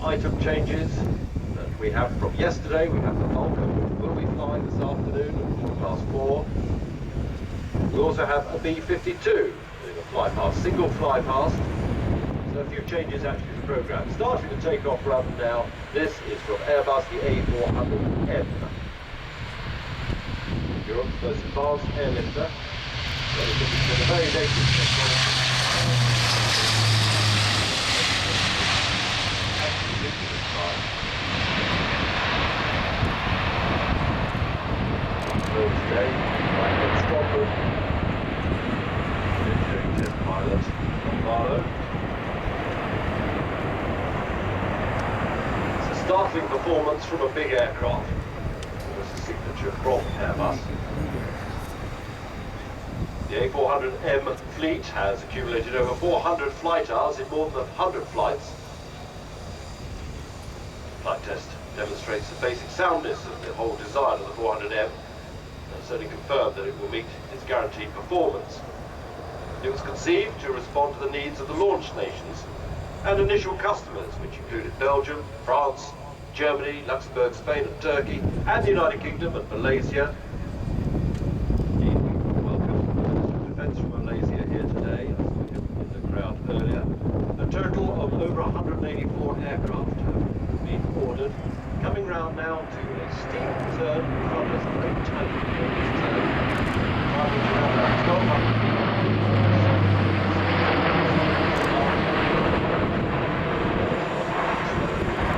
item changes that we have from yesterday. We have the Vulcan, which will be flying this afternoon at class 4. We also have a B-52 doing a fly past, single fly past. So a few changes actually to the programme. Starting the takeoff run now. This is from Airbus, the A400M. Europe's most advanced airlifter. It's a very latest technology. Today, right in Scotland, engineering test pilot Farnborough. It's a startling performance from a big aircraft. It's a signature from Airbus. The A400M fleet has accumulated over 400 flight hours in more than 100 flights. The flight test demonstrates the basic soundness of the whole design of the 400M. Certainly confirmed that it will meet its guaranteed performance. It was conceived to respond to the needs of the launch nations and initial customers, which included Belgium, France, Germany, Luxembourg, Spain and Turkey, and the United Kingdom and Malaysia. Indeed, we welcome the Minister of Defence from Malaysia here today. I saw him in the crowd earlier. A total of over 184 aircraft have been ordered. Coming round now to a steep turn in front of us, a very tight turn. Time to have about 1,200